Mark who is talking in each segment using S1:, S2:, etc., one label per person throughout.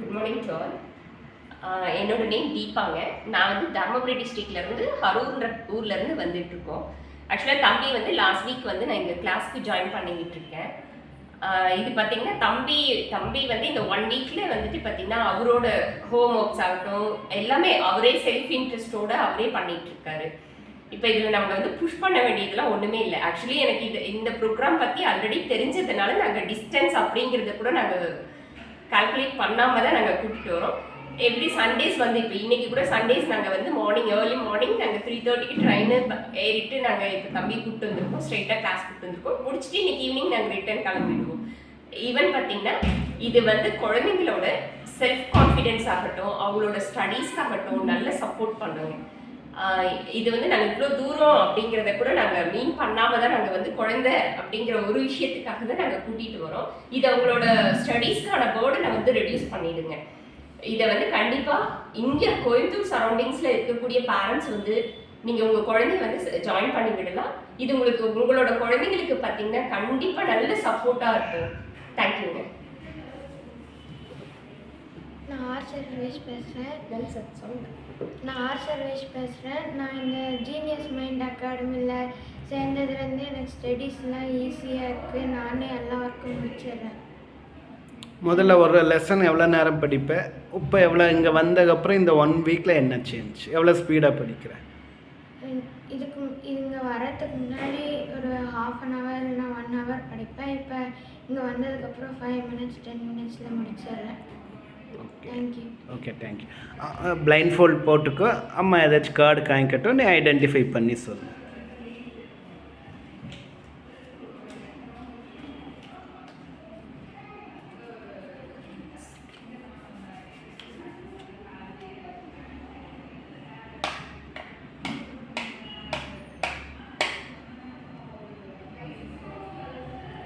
S1: Good morning to all. என்னோட name தீபாங்க. நான் வந்து தர்மபுரி டிஸ்ட்ரிக்ட்லேருந்து ஹரூர்ன்ற ஊர்லேருந்து வந்துட்டுருக்கோம். ஆக்சுவலாக தம்பி வந்து லாஸ்ட் வீக் வந்து நான் எங்கள் கிளாஸ்க்கு ஜாயின் பண்ணிக்கிட்டு இருக்கேன். இது பார்த்தீங்கன்னா தம்பி வந்து இந்த 1 வீக்கில் வந்துட்டு பார்த்தீங்கன்னா அவரோட ஹோம் ஒர்க்ஸ் ஆகட்டும் எல்லாமே அவரே செல்ஃப் இன்ட்ரெஸ்டோடு அவரே பண்ணிகிட்டு இருக்காரு. இப்போ இதில் நம்ம வந்து புஷ் பண்ண வேண்டியதெல்லாம் ஒன்றுமே இல்லை. ஆக்சுவலி எனக்கு இந்த ப்ரோக்ராம் பற்றி ஆல்ரெடி தெரிஞ்சதுனால நாங்கள் டிஸ்டன்ஸ் அப்படிங்கிறத கூட நாங்கள் கால்குலேட் பண்ணாமல் தான் நாங்கள் கூட்டிகிட்டு வரோம். எவ்ரி சண்டேஸ் வந்து இப்போ இன்றைக்கி கூட சண்டேஸ் நாங்கள் வந்து ஏர்லி மார்னிங் நாங்கள் 3:30க்கு ட்ரெயினு ஏறிட்டு நாங்கள் இப்போ தம்பி கூப்பிட்டு வந்திருக்கோம். ஸ்ட்ரெயிட்டாக கிளாஸ் கூப்பிட்டு வந்திருக்கோம். முடிச்சுட்டு இன்றைக்கி ஈவினிங் நாங்கள் ரிட்டர்ன் கிளம்பிடுவோம். ஈவன் பார்த்திங்கன்னா இது வந்து குழந்தைங்களோட செல்ஃப் கான்ஃபிடென்ஸ் ஆகட்டும், அவங்களோட ஸ்டடீஸ்க்காகட்டும் நல்ல சப்போர்ட் பண்ணுவோம். இது வந்து நாங்கள் இவ்வளோ தூரம் அப்படிங்கிறத கூட நாங்கள் மீன் பண்ணாமல் தான் நாங்கள் வந்து குழந்தை அப்படிங்கிற ஒரு விஷயத்துக்காக தான் நாங்கள் கூட்டிகிட்டு வரோம். இது அவங்களோட ஸ்டடீஸ்க்கான பேர்டனை வந்து ரெடியூஸ் பண்ணிடுங்க. இதை வந்து கண்டிப்பாக இங்கே கோயம்புத்தூர் சரௌண்டிங்ஸில் இருக்கக்கூடிய பேரண்ட்ஸ் வந்து நீங்கள் உங்கள் குழந்தைய வந்து ஜாயின் பண்ணி விடலாம். இது உங்களோட குழந்தைங்களுக்கு பார்த்தீங்கன்னா கண்டிப்பாக நல்ல சப்போர்ட்டாக இருக்கும். தேங்க்யூங்க.
S2: நான் ஆர் சர்வேஷ் பேசுகிறேன். நான் இந்த ஜீனியஸ் மைண்ட் அகாடமியில் சேர்ந்ததுலேருந்து எனக்கு ஸ்டடீஸ்லாம் ஈஸியாக இருக்குது. நானே எல்லா ஒர்க்கும் முடிச்சிடுறேன்.
S3: முதல்ல ஒரு லெசன் எவ்வளோ நேரம் படிப்பேன், இப்போ எவ்வளோ இங்கே வந்ததுக்கப்புறம் இந்த 1 வீக்கில் என்ன சேஞ்ச், எவ்வளோ ஸ்பீடாக படிக்கிறேன்?
S2: இங்கே வரதுக்கு முன்னாடி ஒரு 1/2 அன் ஹவர் இல்லைனா 1 ஹவர் படிப்பேன். இப்போ இங்கே வந்ததுக்கப்புறம் 5 மினிட்ஸ் 10 மினிட்ஸில் முடிச்சிடுறேன்.
S3: Okay thank you. பிளைண்ட் ஃபோல்ட் போட்டுக்கோ, அம்மா ஏதாச்சும் கார்டு காய்க்கட்டும், நீ ஐடென்டிஃபை பண்ணி சொல்லு.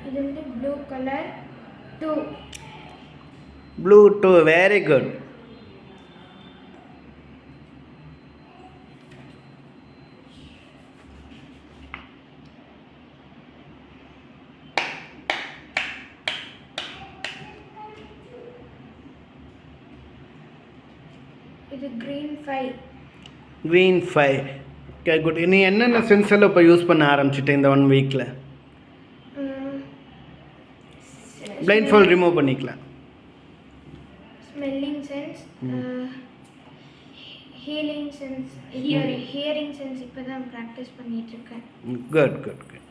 S2: இது வந்து blue colour 2.
S3: Blue 2, very good.
S2: இது க்ரீன் 5.
S3: க்ரீன் 5. Okay good. நீ என்னென்ன சென்ஸெல்லாம் இப்போ யூஸ் பண்ண ஆரம்பிச்சிட்டேன் இந்த 1 வீக்கில்? பிளைண்ட் ஃபோல்ட் ரிமூவ் பண்ணிக்கலாம்.
S2: Smelling sense, healing sense, hearing sense இப்போ தான் ப்ராக்டிஸ் பண்ணிகிட்ருக்கேன்.
S3: Good good good.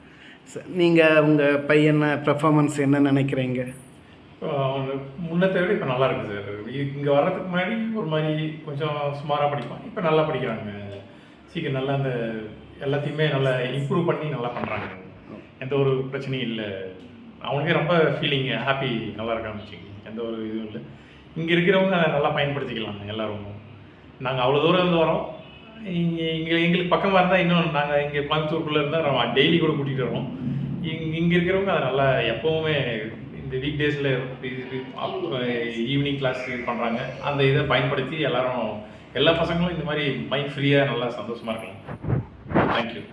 S3: சார் நீங்கள் உங்கள் பையனை பெர்ஃபார்மன்ஸ் என்ன நினைக்கிறீங்க?
S4: முன்னத்தை விட இப்போ நல்லா இருக்குது சார். இங்கே வர்றதுக்கு முன்னாடி ஒரு மாதிரி கொஞ்சம் சுமாராக படிப்பான். இப்போ நல்லா படிக்கிறாங்க. சீக்கிரம் நல்லா அந்த எல்லாத்தையுமே நல்லா இம்ப்ரூவ் பண்ணி நல்லா பண்ணுறாங்க. எந்த ஒரு பிரச்சனையும் இல்லை. அவனுக்கே ரொம்ப ஃபீலிங் ஹாப்பி, நல்லா இருக்கான்னு வச்சுக்கோங்க. எந்த ஒரு இதுவும் இல்லை. இங்கே இருக்கிறவங்க அதை நல்லா பயன்படுத்திக்கலாம் எல்லோரும். நாங்கள் அவ்வளோ தூரம் இருந்து வரோம். எங்களுக்கு பக்கமாக இருந்தால் இன்னும் நாங்கள் இங்கே கோயம்புத்தூருக்குள்ளே இருந்தால் நம்ம டெய்லி கூட கூட்டிகிட்டு வரோம். இங்கே இருக்கிறவங்க அதை நல்லா எப்போவுமே இந்த வீக் டேஸில் ஈவினிங் கிளாஸ் இது பண்ணுறாங்க. அந்த இதை பயன்படுத்தி எல்லா பசங்களும் இந்த மாதிரி மைண்ட் ஃப்ரீயாக நல்லா சந்தோஷமாக இருக்கலாம். தேங்க்யூ.